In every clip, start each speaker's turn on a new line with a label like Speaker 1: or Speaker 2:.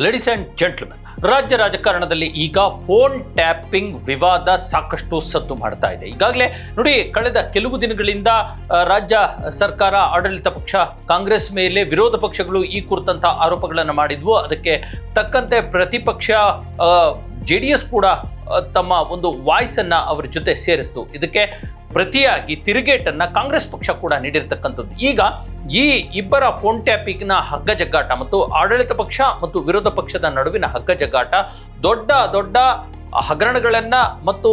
Speaker 1: Ladies and gentlemen, ರಾಜ್ಯ ರಾಜಕಾರಣದಲ್ಲಿ ಈಗ ಫೋನ್ ಟ್ಯಾಪಿಂಗ್ ವಿವಾದ ಸಾಕಷ್ಟು ಸದ್ದು ಮಾಡ್ತಾ ಇದೆ. ಈಗಾಗಲೇ ನೋಡಿ, ಕಳೆದ ಕೆಲವು ದಿನಗಳಿಂದ ರಾಜ್ಯ ಸರ್ಕಾರ, ಆಡಳಿತ ಪಕ್ಷ ಕಾಂಗ್ರೆಸ್ ಮೇಲೆ ವಿರೋಧ ಪಕ್ಷಗಳು ಈ ಕುರಿತಂತಹ ಆರೋಪಗಳನ್ನು ಮಾಡಿದ್ವು. ಅದಕ್ಕೆ ತಕ್ಕಂತೆ ಪ್ರತಿಪಕ್ಷ JDS ಕೂಡ ತಮ್ಮ ಒಂದು ವಾಯ್ಸ್ ಅನ್ನ ಅವರ ಜೊತೆ ಸೇರಿಸ್ತು. ಇದಕ್ಕೆ ಪ್ರತಿಯಾಗಿ ತಿರುಗೇಟನ್ನ ಕಾಂಗ್ರೆಸ್ ಪಕ್ಷ ಕೂಡ ನೀಡಿರ್ತಕ್ಕಂಥದ್ದು. ಈಗ ಈ ಇಬ್ಬರ ಫೋನ್ ಟ್ಯಾಪಿಂಗ್ನ ಹಗ್ಗ ಜಗ್ಗಾಟ ಮತ್ತು ಆಡಳಿತ ಪಕ್ಷ ಮತ್ತು ವಿರೋಧ ಪಕ್ಷದ ನಡುವಿನ ಹಗ್ಗ ಜಗ್ಗಾಟ ದೊಡ್ಡ ದೊಡ್ಡ ಹಗರಣಗಳನ್ನ ಮತ್ತು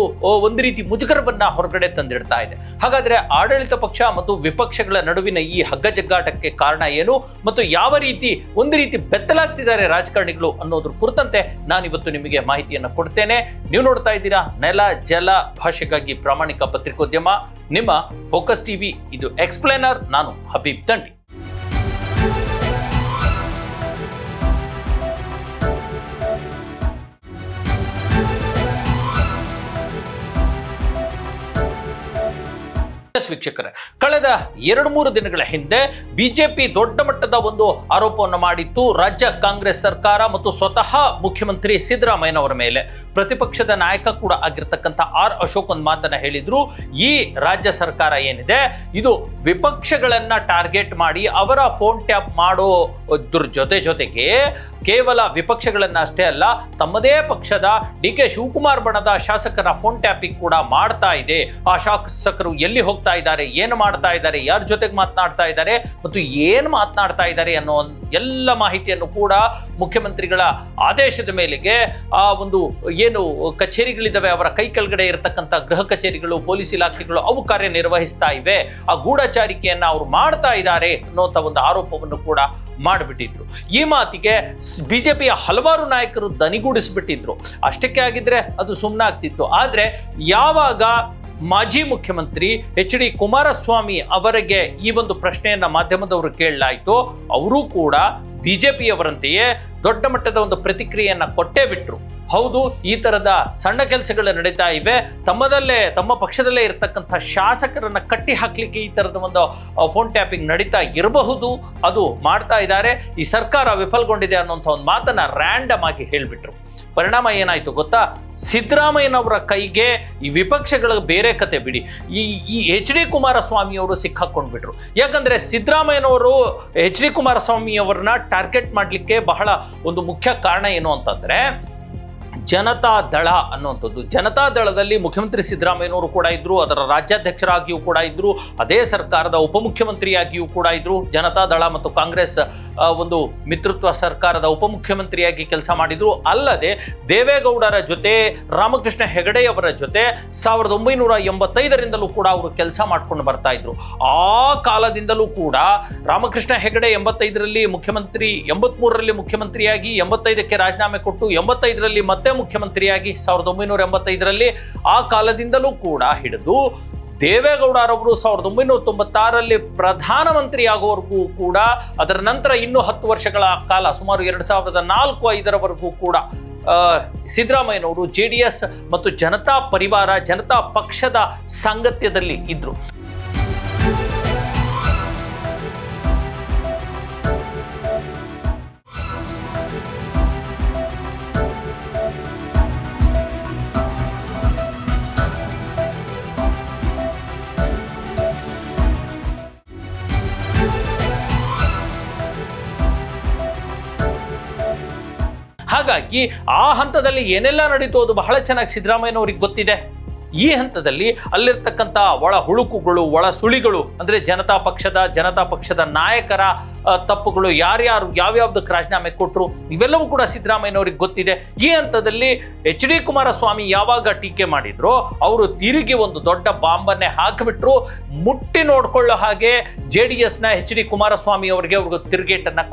Speaker 1: ಒಂದು ರೀತಿ ಮುಜುಗರವನ್ನ ಹೊರಗಡೆ ತಂದಿಡ್ತಾ ಇದೆ. ಹಾಗಾದ್ರೆ ಆಡಳಿತ ಪಕ್ಷ ಮತ್ತು ವಿಪಕ್ಷಗಳ ನಡುವಿನ ಈ ಹಗ್ಗ ಜಗ್ಗಾಟಕ್ಕೆ ಕಾರಣ ಏನು ಮತ್ತು ಯಾವ ರೀತಿ ಒಂದು ರೀತಿ ಬೆತ್ತಲಾಗ್ತಿದ್ದಾರೆ ರಾಜಕಾರಣಿಗಳು ಅನ್ನೋದ್ರ ಕುರಿತಂತೆ ನಾನಿವತ್ತು ನಿಮಗೆ ಮಾಹಿತಿಯನ್ನು ಕೊಡ್ತೇನೆ. ನೀವು ನೋಡ್ತಾ ಇದ್ದೀರಾ ನೆಲ ಜಲ ಭಾಷೆಗಾಗಿ ಪ್ರಾಮಾಣಿಕ ಪತ್ರಿಕೋದ್ಯಮ, ನಿಮ್ಮ ಫೋಕಸ್ ಟಿವಿ. ಇದು ಎಕ್ಸ್ಪ್ಲೇನರ್, ನಾನು ಹಬೀಬ್ ದಂಡಿ. ವೀಕ್ಷಕರೇ, ಕಳೆದ 2-3 ದಿನಗಳ ಹಿಂದೆ ಬಿಜೆಪಿ ದೊಡ್ಡ ಮಟ್ಟದ ಒಂದು ಆರೋಪವನ್ನು ಮಾಡಿತ್ತು ರಾಜ್ಯ ಕಾಂಗ್ರೆಸ್ ಸರ್ಕಾರ ಮತ್ತು ಸ್ವತಃ ಮುಖ್ಯಮಂತ್ರಿ ಸಿದ್ದರಾಮಯ್ಯನವರ ಮೇಲೆ. ಪ್ರತಿಪಕ್ಷದ ನಾಯಕ ಕೂಡ ಆಗಿರ್ತಕ್ಕಂಥ ಆರ್ ಅಶೋಕ್ ಒಂದು ಮಾತನ್ನ ಹೇಳಿದ್ರು. ಈ ರಾಜ್ಯ ಸರ್ಕಾರ ಏನಿದೆ ಇದು ವಿಪಕ್ಷಗಳನ್ನ ಟಾರ್ಗೆಟ್ ಮಾಡಿ ಅವರ ಫೋನ್ ಟ್ಯಾಪ್ ಮಾಡೋದ್ರ ಜೊತೆಗೆ ಕೇವಲ ವಿಪಕ್ಷಗಳನ್ನ ಅಷ್ಟೇ ಅಲ್ಲ, ತಮ್ಮದೇ ಪಕ್ಷದ DK ಶಿವಕುಮಾರ್ ಬಣದ ಶಾಸಕರ ಫೋನ್ ಟ್ಯಾಪಿಂಗ್ ಕೂಡ ಮಾಡ್ತಾ ಇದೆ. ಆ ಶಾಸಕರು ಎಲ್ಲಿ ಹೋಗ್ತಾ ಇದ್ದಾರೆ, ಏನು ಮಾಡ್ತಾ ಇದ್ದಾರೆ, ಯಾರ ಜೊತೆಗೆ ಮಾತನಾಡ್ತಾ ಇದ್ದಾರೆ ಮತ್ತು ಏನು ಮಾತನಾಡ್ತಾ ಇದ್ದಾರೆ ಅನ್ನೋ ಎಲ್ಲ ಮಾಹಿತಿಯನ್ನು ಕೂಡ ಮುಖ್ಯಮಂತ್ರಿಗಳ ಆದೇಶದ ಮೇಲೆಗೆ ಆ ಒಂದು ಏನು ಕಚೇರಿಗಳಿದ್ದಾವೆ ಅವರ ಕೈ ಕೆಳಗಡೆ ಇರತಕ್ಕಂಥ ಗೃಹ ಕಚೇರಿಗಳು, ಪೊಲೀಸ್ ಇಲಾಖೆಗಳು ಅವು ಕಾರ್ಯನಿರ್ವಹಿಸ್ತಾ ಇವೆ. ಆ ಗೂಢಚಾರಿಕೆಯನ್ನ ಅವರು ಮಾಡ್ತಾ ಇದ್ದಾರೆ ಅನ್ನೋಂಥ ಒಂದು ಆರೋಪವನ್ನು ಕೂಡ ಮಾಡಿಬಿಟ್ಟಿದ್ರು. ಈ ಮಾತಿಗೆ ಬಿಜೆಪಿಯ ಹಲವಾರು ನಾಯಕರು ದನಿಗೂಡಿಸ್ಬಿಟ್ಟಿದ್ರು. ಅಷ್ಟಕ್ಕೆ ಆಗಿದ್ರೆ ಅದು ಸುಮ್ಮನೆ ಆಗ್ತಿತ್ತು. ಆದ್ರೆ ಯಾವಾಗ ಮಾಜಿ ಮುಖ್ಯಮಂತ್ರಿ HD ಕುಮಾರಸ್ವಾಮಿ ಅವರಿಗೆ ಈ ಒಂದು ಪ್ರಶ್ನೆಯನ್ನ ಮಾಧ್ಯಮದವರು ಕೇಳಲಾಯಿತು, ಅವರು ಕೂಡ ಬಿಜೆಪಿಯವರಂತೆಯೇ ದೊಡ್ಡ ಮಟ್ಟದ ಒಂದು ಪ್ರತಿಕ್ರಿಯೆಯನ್ನ ಕೊಟ್ಟೇ ಬಿಟ್ರು. ಹೌದು, ಈ ತರದ ಸಣ್ಣ ಕೆಲಸಗಳು ನಡೀತಾ ಇವೆ, ತಮ್ಮ ಪಕ್ಷದಲ್ಲೇ ಇರತಕ್ಕಂಥ ಶಾಸಕರನ್ನ ಕಟ್ಟಿ ಹಾಕ್ಲಿಕ್ಕೆ ಈ ತರದ ಒಂದು ಫೋನ್ ಟ್ಯಾಪಿಂಗ್ ನಡೀತಾ ಇರಬಹುದು, ಅದು ಮಾಡ್ತಾ ಇದ್ದಾರೆ, ಈ ಸರ್ಕಾರ ವಿಫಲಗೊಂಡಿದೆ ಅನ್ನೋಂಥ ಒಂದು ಮಾತನ್ನ ರ್ಯಾಂಡಮ್ ಆಗಿ ಹೇಳ್ಬಿಟ್ರು. ಪರಿಣಾಮ ಏನಾಯ್ತು ಗೊತ್ತಾ? ಸಿದ್ದರಾಮಯ್ಯನವರ ಕೈಗೆ ಈ ವಿಪಕ್ಷಗಳ ಬೇರೆ ಕತೆ ಬಿಡಿ, ಈ HD ಕುಮಾರಸ್ವಾಮಿ ಅವರು ಸಿಕ್ಕಾಕೊಂಡ್ಬಿಟ್ರು. ಯಾಕಂದ್ರೆ ಸಿದ್ದರಾಮಯ್ಯನವರು HD ಕುಮಾರಸ್ವಾಮಿ ಅವರನ್ನ ಟಾರ್ಗೆಟ್ ಮಾಡ್ಲಿಕ್ಕೆ ಬಹಳ ಒಂದು ಮುಖ್ಯ ಕಾರಣ ಏನು ಅಂತಂದ್ರೆ ಜನತಾ ದಳ ಅನ್ನುವಂಥದ್ದು. ಜನತಾ ದಳದಲ್ಲಿ ಮುಖ್ಯಮಂತ್ರಿ ಸಿದ್ದರಾಮಯ್ಯನವರು ಕೂಡ ಇದ್ರು, ಅದರ ರಾಜ್ಯಾಧ್ಯಕ್ಷರಾಗಿಯೂ ಕೂಡ ಇದ್ರು, ಅದೇ ಸರ್ಕಾರದ ಉಪಮುಖ್ಯಮಂತ್ರಿಯಾಗಿಯೂ ಕೂಡ ಇದ್ರು. ಜನತಾ ದಳ ಮತ್ತು ಕಾಂಗ್ರೆಸ್ ಒಂದು ಮಿತ್ರತ್ವ ಸರ್ಕಾರದ ಉಪಮುಖ್ಯಮಂತ್ರಿಯಾಗಿ ಕೆಲಸ ಮಾಡಿದ್ರು. ಅಲ್ಲದೆ ದೇವೇಗೌಡರ ಜೊತೆ, ರಾಮಕೃಷ್ಣ ಹೆಗಡೆಯವರ ಜೊತೆ 1985ರಿಂದಲೂ ಕೂಡ ಅವರು ಕೆಲಸ ಮಾಡ್ಕೊಂಡು ಬರ್ತಾ ಇದ್ರು. ಆ ಕಾಲದಿಂದಲೂ ಕೂಡ ರಾಮಕೃಷ್ಣ ಹೆಗಡೆ 85ರಲ್ಲಿ ಮುಖ್ಯಮಂತ್ರಿ, 83ರಲ್ಲಿ ಮುಖ್ಯಮಂತ್ರಿಯಾಗಿ, 85ಕ್ಕೆ ರಾಜೀನಾಮೆ ಕೊಟ್ಟು 85ರಲ್ಲಿ ಮತ್ತೆ ಮುಖ್ಯಮಂತ್ರಿಯಾಗಿ 1985ರಲ್ಲಿ, ಆ ಕಾಲದಿಂದಲೂ ಕೂಡ ಹಿಡಿದು ದೇವೇಗೌಡರವರು 1996ರಲ್ಲಿ ಪ್ರಧಾನಮಂತ್ರಿ ಆಗುವವರೆಗೂ ಕೂಡ, ಅದರ ನಂತರ ಇನ್ನೂ 10 ವರ್ಷಗಳ ಕಾಲ ಸುಮಾರು 2004-05ರವರೆಗೂ ಕೂಡ ಸಿದ್ದರಾಮಯ್ಯನವರು JDS ಮತ್ತು ಜನತಾ ಪರಿವಾರ, ಜನತಾ ಪಕ್ಷದ ಸಾಂಗತ್ಯದಲ್ಲಿ ಇದ್ರು. ಹಾಗಾಗಿ ಆ ಹಂತದಲ್ಲಿ ಏನೆಲ್ಲ ನಡೀತು ಅದು ಬಹಳ ಚೆನ್ನಾಗಿ ಸಿದ್ದರಾಮಯ್ಯನವರಿಗೆ ಗೊತ್ತಿದೆ. ಈ ಹಂತದಲ್ಲಿ ಅಲ್ಲಿರ್ತಕ್ಕಂಥ ಒಳ ಹುಳುಕುಗಳು, ಒಳ ಸುಳಿಗಳು, ಅಂದ್ರೆ ಜನತಾ ಪಕ್ಷದ ನಾಯಕರ ತಪ್ಪುಗಳು, ಯಾರ್ಯಾರು ಯಾವ್ಯಾವ್ದಕ್ಕೆ ರಾಜೀನಾಮೆ ಕೊಟ್ಟರು, ಇವೆಲ್ಲವೂ ಕೂಡ ಸಿದ್ದರಾಮಯ್ಯನವರಿಗೆ ಗೊತ್ತಿದೆ. ಈ ಹಂತದಲ್ಲಿ HD ಕುಮಾರಸ್ವಾಮಿ ಯಾವಾಗ ಟೀಕೆ ಮಾಡಿದ್ರು, ಅವರು ಒಂದು ದೊಡ್ಡ ಬಾಂಬನ್ನೇ ಹಾಕಿಬಿಟ್ರು. ಮುಟ್ಟಿ ನೋಡ್ಕೊಳ್ಳೋ ಹಾಗೆ JDSನ HD ಕುಮಾರಸ್ವಾಮಿ ಅವ್ರಿಗೆ ತಿರುಗೇಟನ್ನ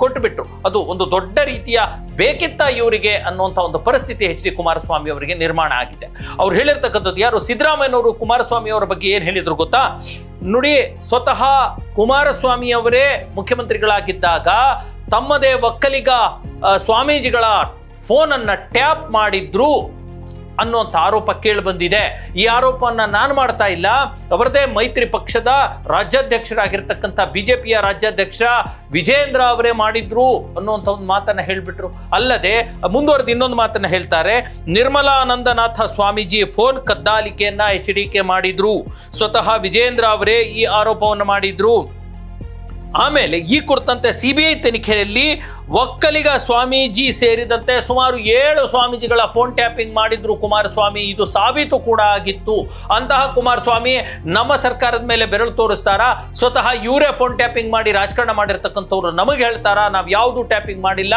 Speaker 1: ಕೊಟ್ಟುಬಿಟ್ರು. ಅದು ಒಂದು ದೊಡ್ಡ ರೀತಿಯ ಬೇಕಿತ್ತ ಇವರಿಗೆ ಅನ್ನುವಂಥ ಒಂದು ಪರಿಸ್ಥಿತಿ HD ಕುಮಾರಸ್ವಾಮಿ ಅವರಿಗೆ ನಿರ್ಮಾಣ ಆಗಿದೆ. ಅವ್ರು ಹೇಳಿರ್ತಕ್ಕಂಥದ್ದು, ಯಾರು ಸಿದ್ದರಾಮಯ್ಯನವರು ಕುಮಾರಸ್ವಾಮಿ ಅವರ ಬಗ್ಗೆ ಏನ್ ಹೇಳಿದ್ರು ಗೊತ್ತಾ? ನೋಡಿ, ಸ್ವತಃ ಕುಮಾರಸ್ವಾಮಿ ಅವರೇ ಮುಖ್ಯಮಂತ್ರಿಗಳಾಗಿದ್ದಾಗ ತಮ್ಮದೇ ಒಕ್ಕಲಿಗ ಸ್ವಾಮೀಜಿಗಳ ಫೋನ್ ಅನ್ನ ಟ್ಯಾಪ್ ಮಾಡಿದ್ರು ಅನ್ನುವಂಥ ಆರೋಪ ಕೇಳಿ ಬಂದಿದೆ. ಈ ಆರೋಪವನ್ನು ನಾನು ಮಾಡ್ತಾ ಇಲ್ಲ, ಅವರದೇ ಮೈತ್ರಿ ಪಕ್ಷದ ರಾಜ್ಯಾಧ್ಯಕ್ಷರಾಗಿರ್ತಕ್ಕಂಥ ಬಿಜೆಪಿಯ ರಾಜ್ಯಾಧ್ಯಕ್ಷ ವಿಜೇಂದ್ರ ಅವರೇ ಮಾಡಿದ್ರು ಅನ್ನುವಂಥ ಒಂದು ಮಾತನ್ನ ಹೇಳಿಬಿಟ್ರು. ಅಲ್ಲದೆ ಮುಂದುವರೆದು ಇನ್ನೊಂದು ಮಾತನ್ನ ಹೇಳ್ತಾರೆ, ನಿರ್ಮಲಾನಂದನಾಥ ಸ್ವಾಮೀಜಿ ಫೋನ್ ಕದ್ದಾಲಿಕೆಯನ್ನ HDK ಮಾಡಿದ್ರು, ಸ್ವತಃ ವಿಜೇಂದ್ರ ಅವರೇ ಈ ಆರೋಪವನ್ನು ಮಾಡಿದ್ರು. ಆಮೇಲೆ ಈ ಕುರಿತಂತೆ CBI ತನಿಖೆಯಲ್ಲಿ ಒಕ್ಕಲಿಗ ಸ್ವಾಮೀಜಿ ಸೇರಿದಂತೆ ಸುಮಾರು 7 ಸ್ವಾಮೀಜಿಗಳ ಫೋನ್ ಟ್ಯಾಪಿಂಗ್ ಮಾಡಿದ್ರು ಕುಮಾರಸ್ವಾಮಿ. ಇದು ಸಾಬೀತು ಕೂಡ ಆಗಿತ್ತು. ಅಂತಹ ಕುಮಾರಸ್ವಾಮಿ ನಮ್ಮ ಸರ್ಕಾರದ ಮೇಲೆ ಬೆರಳು ತೋರಿಸ್ತಾರಾ? ಸ್ವತಃ ಇವರೇ ಫೋನ್ ಟ್ಯಾಪಿಂಗ್ ಮಾಡಿ ರಾಜಕಾರಣ ಮಾಡಿರ್ತಕ್ಕಂಥವ್ರು ನಮಗೆ ಹೇಳ್ತಾರಾ ನಾವು ಯಾವುದು ಟ್ಯಾಪಿಂಗ್ ಮಾಡಿಲ್ಲ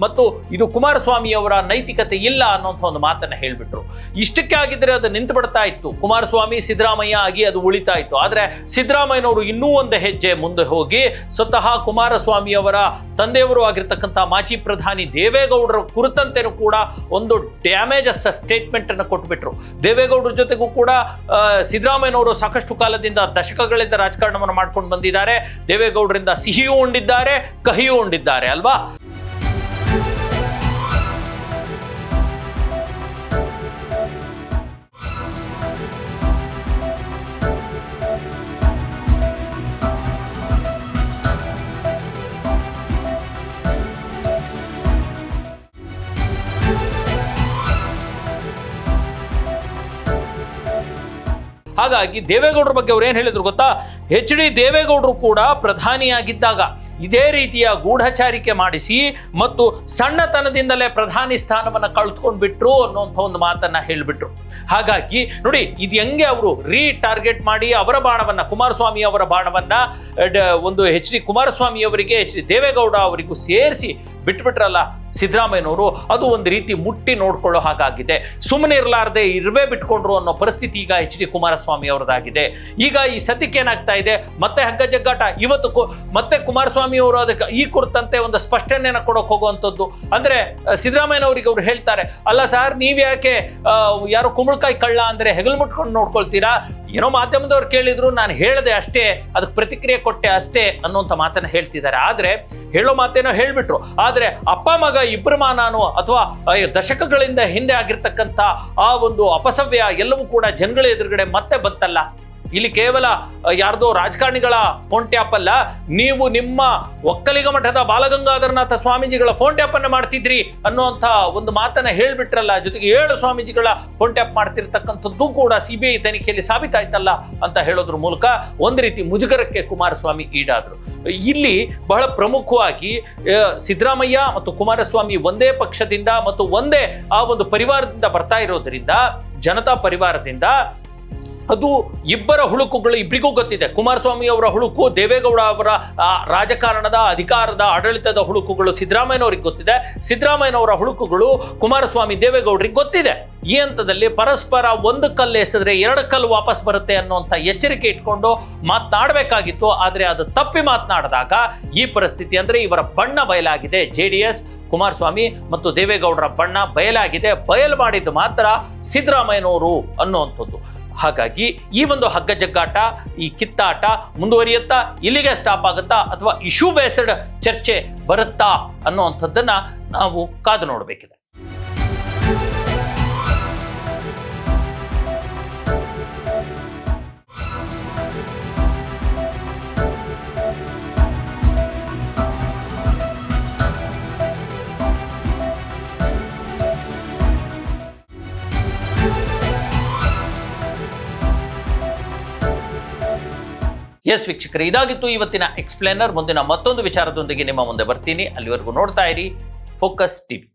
Speaker 1: ಮತ್ತು ಇದು ಕುಮಾರಸ್ವಾಮಿ ಅವರ ನೈತಿಕತೆ ಇಲ್ಲ ಅನ್ನೋಂಥ ಒಂದು ಮಾತನ್ನ ಹೇಳ್ಬಿಟ್ರು. ಇಷ್ಟಕ್ಕೆ ಆಗಿದ್ರೆ ಅದು ನಿಂತು ಬಿಡ್ತಾ ಇತ್ತು, ಕುಮಾರಸ್ವಾಮಿ ಸಿದ್ದರಾಮಯ್ಯ ಆಗಿ ಅದು ಉಳಿತಾ ಇತ್ತು. ಆದ್ರೆ ಸಿದ್ದರಾಮಯ್ಯನವರು ಇನ್ನೂ ಒಂದು ಹೆಜ್ಜೆ ಮುಂದೆ ಹೋಗಿ ಸ್ವತಃ ಕುಮಾರಸ್ವಾಮಿ ಅವರ ತಂದೆಯವರು ಆಗಿರ್ತಕ್ಕಂಥ ಮಾಜಿ ಪ್ರಧಾನಿ ದೇವೇಗೌಡರ ಕುರಿತಂತೆನೂ ಕೂಡ ಒಂದು ಡ್ಯಾಮೇಜಸ್ ಸ್ಟೇಟ್ಮೆಂಟ್ ಅನ್ನು ಕೊಟ್ಬಿಟ್ರು. ದೇವೇಗೌಡರ ಜೊತೆಗೂ ಕೂಡ ಸಿದ್ದರಾಮಯ್ಯನವರು ಸಾಕಷ್ಟು ಕಾಲದಿಂದ ದಶಕಗಳಿಂದ ರಾಜಕಾರಣವನ್ನು ಮಾಡ್ಕೊಂಡು ಬಂದಿದ್ದಾರೆ. ದೇವೇಗೌಡರಿಂದ ಸಿಹಿಯೂ ಉಂಡಿದ್ದಾರೆ, ಕಹಿಯೂ ಉಂಡಿದ್ದಾರೆ ಅಲ್ವಾ. ಹಾಗಾಗಿ ದೇವೇಗೌಡರ ಬಗ್ಗೆ ಅವ್ರು ಏನು ಹೇಳಿದ್ರು ಗೊತ್ತಾ? HD ದೇವೇಗೌಡರು ಕೂಡ ಪ್ರಧಾನಿಯಾಗಿದ್ದಾಗ ಇದೇ ರೀತಿಯ ಗೂಢಚಾರಿಕೆ ಮಾಡಿಸಿ ಮತ್ತು ಸಣ್ಣತನದಿಂದಲೇ ಪ್ರಧಾನಿ ಸ್ಥಾನವನ್ನು ಕಳೆದುಕೊಂಡ್ಬಿಟ್ರು ಅನ್ನುವಂಥ ಒಂದು ಮಾತನ್ನ ಹೇಳಿಬಿಟ್ರು. ಹಾಗಾಗಿ ನೋಡಿ, ಇದು ಹೆಂಗೆ ಅವರು ಟಾರ್ಗೆಟ್ ಮಾಡಿ ಅವರ ಬಾಣವನ್ನ, ಕುಮಾರಸ್ವಾಮಿ ಅವರ ಬಾಣವನ್ನ ಒಂದು HD ಕುಮಾರಸ್ವಾಮಿ ಅವರಿಗೆ HD ದೇವೇಗೌಡ ಅವರಿಗೂ ಸೇರಿಸಿ ಬಿಟ್ಬಿಟ್ರಲ್ಲ ಸಿದ್ದರಾಮಯ್ಯನವರು. ಅದು ಒಂದು ರೀತಿ ಮುಟ್ಟಿ ನೋಡ್ಕೊಳ್ಳೋ ಹಾಗಾಗಿದೆ. ಸುಮ್ಮನೆ ಇರಲಾರ್ದೆ ಇರುವೆ ಬಿಟ್ಕೊಂಡ್ರು ಅನ್ನೋ ಪರಿಸ್ಥಿತಿ ಈಗ HD ಕುಮಾರಸ್ವಾಮಿ ಅವರದಾಗಿದೆ. ಈಗ ಈ ಸದ್ಯಕ್ಕೆ ಏನಾಗ್ತಾ ಇದೆ, ಮತ್ತೆ ಹಗ್ಗ ಜಗ್ಗಾಟ. ಇವತ್ತು ಮತ್ತೆ ಕುಮಾರಸ್ವಾಮಿ ಅವರು ಅದಕ್ಕೆ ಈ ಕುರಿತಂತೆ ಒಂದು ಸ್ಪಷ್ಟನೆಯನ್ನು ಕೊಡೋಕೆ ಹೋಗುವಂಥದ್ದು. ಅಂದ್ರೆ ಸಿದ್ದರಾಮಯ್ಯನವರಿಗೆ ಅವ್ರು ಹೇಳ್ತಾರೆ, ಅಲ್ಲ ಸರ್ ನೀವ್ಯಾಕೆ ಯಾರೋ ಕುಂಬಳಕಾಯಿ ಕಳ್ಳ ಅಂದ್ರೆ ಹೆಗಲು ಮುಟ್ಕೊಂಡು ನೋಡ್ಕೊಳ್ತೀರಾ? ಏನೋ ಮಾಧ್ಯಮದವ್ರು ಕೇಳಿದ್ರು, ನಾನು ಹೇಳಿದೆ ಅಷ್ಟೇ, ಅದಕ್ಕೆ ಪ್ರತಿಕ್ರಿಯೆ ಕೊಟ್ಟೆ ಅಷ್ಟೇ ಅನ್ನುವಂಥ ಮಾತನ್ನ ಹೇಳ್ತಿದ್ದಾರೆ. ಆದ್ರೆ ಹೇಳೋ ಮಾತೇನೋ ಹೇಳ್ಬಿಟ್ರು. ಆದ್ರೆ ಅಪ್ಪ ಮಗ ಇಬ್ಬರು ಮಾನಾನು ಅಥವಾ ದಶಕಗಳಿಂದ ಹಿಂದೆ ಆಗಿರ್ತಕ್ಕಂಥ ಆ ಒಂದು ಅಪಸವ್ಯ ಎಲ್ಲವೂ ಕೂಡ ಜನಗಳ ಎದುರುಗಡೆ ಮತ್ತೆ ಬಂತಲ್ಲ. ಇಲ್ಲಿ ಕೇವಲ ಯಾರ್ದೋ ರಾಜಕಾರಣಿಗಳ ಫೋನ್ ಟ್ಯಾಪ್ ಅಲ್ಲ, ನೀವು ನಿಮ್ಮ ಒಕ್ಕಲಿಗ ಮಠದ ಬಾಲಗಂಗಾಧರನಾಥ ಸ್ವಾಮೀಜಿಗಳ ಫೋನ್ ಟ್ಯಾಪ್ ಅನ್ನು ಮಾಡ್ತಿದ್ರಿ ಅನ್ನುವಂಥ ಒಂದು ಮಾತನ್ನ ಹೇಳ್ಬಿಟ್ರಲ್ಲ. ಜೊತೆಗೆ 7 ಸ್ವಾಮೀಜಿಗಳ ಫೋನ್ ಟ್ಯಾಪ್ ಮಾಡ್ತಿರ್ತಕ್ಕಂಥದ್ದು ಕೂಡ CBI ತನಿಖೆಯಲ್ಲಿ ಸಾಬೀತಾಯ್ತಲ್ಲ ಅಂತ ಹೇಳೋದ್ರ ಮೂಲಕ ಒಂದು ರೀತಿ ಮುಜುಗರಕ್ಕೆ ಕುಮಾರಸ್ವಾಮಿ ಈಡಾದ್ರು. ಇಲ್ಲಿ ಬಹಳ ಪ್ರಮುಖವಾಗಿ ಸಿದ್ದರಾಮಯ್ಯ ಮತ್ತು ಕುಮಾರಸ್ವಾಮಿ ಒಂದೇ ಪಕ್ಷದಿಂದ ಮತ್ತು ಒಂದೇ ಆ ಒಂದು ಪರಿವಾರದಿಂದ ಬರ್ತಾ ಇರೋದ್ರಿಂದ, ಜನತಾ ಪರಿವಾರದಿಂದ, ಅದು ಇಬ್ಬರ ಹುಳುಕುಗಳು ಇಬ್ಬರಿಗೂ ಗೊತ್ತಿದೆ. ಕುಮಾರಸ್ವಾಮಿ ಅವರ ಹುಳುಕು, ದೇವೇಗೌಡ ಅವರ ರಾಜಕಾರಣದ ಅಧಿಕಾರದ ಆಡಳಿತದ ಹುಳುಕುಗಳು ಸಿದ್ದರಾಮಯ್ಯನವ್ರಿಗೆ ಗೊತ್ತಿದೆ. ಸಿದ್ದರಾಮಯ್ಯನವರ ಹುಳುಕುಗಳು ಕುಮಾರಸ್ವಾಮಿ ದೇವೇಗೌಡರಿಗೆ ಗೊತ್ತಿದೆ. ಈ ಹಂತದಲ್ಲಿ ಪರಸ್ಪರ ಒಂದು ಕಲ್ಲು ಎಸೆದ್ರೆ 2 ಕಲ್ಲು ವಾಪಸ್ ಬರುತ್ತೆ ಅನ್ನುವಂಥ ಎಚ್ಚರಿಕೆ ಇಟ್ಕೊಂಡು ಮಾತನಾಡಬೇಕಾಗಿತ್ತು. ಆದರೆ ಅದು ತಪ್ಪಿ ಮಾತನಾಡಿದಾಗ ಈ ಪರಿಸ್ಥಿತಿ, ಅಂದ್ರೆ ಇವರ ಬಣ್ಣ ಬಯಲಾಗಿದೆ. JDS ಕುಮಾರಸ್ವಾಮಿ ಮತ್ತು ದೇವೇಗೌಡರ ಬಣ್ಣ ಬಯಲಾಗಿದೆ. ಬಯಲು ಮಾಡಿದ್ದು ಮಾತ್ರ ಸಿದ್ದರಾಮಯ್ಯನವರು ಅನ್ನುವಂಥದ್ದು. ಹಾಗಾಗಿ ಈ ಒಂದು ಹಗ್ಗ ಜಗ್ಗಾಟ, ಈ ಕಿತ್ತಾಟ ಮುಂದುವರಿಯುತ್ತಾ, ಇಲ್ಲಿಗೆ ಸ್ಟಾಪ್ ಆಗುತ್ತಾ ಅಥವಾ ಇಶ್ಯೂ ಬೇಸ್ಡ್ ಚರ್ಚೆ ಬರುತ್ತಾ ಅನ್ನುವಂಥದ್ದನ್ನ ನಾವು ಕಾದು ನೋಡಬೇಕಿದೆ. ಎಸ್ ವೀಕ್ಷಕರೇ, ಇದಾಗಿತ್ತು ಇವತ್ತಿನ ಎಕ್ಸ್ಪ್ಲೇನರ್. ಮುಂದಿನ ಮತ್ತೊಂದು ವಿಚಾರದೊಂದಿಗೆ ನಿಮ್ಮ ಮುಂದೆ ಬರ್ತೀನಿ. ಅಲ್ಲಿವರೆಗೂ ನೋಡ್ತಾ ಇರಿ ಫೋಕಸ್ ಟಿವಿ.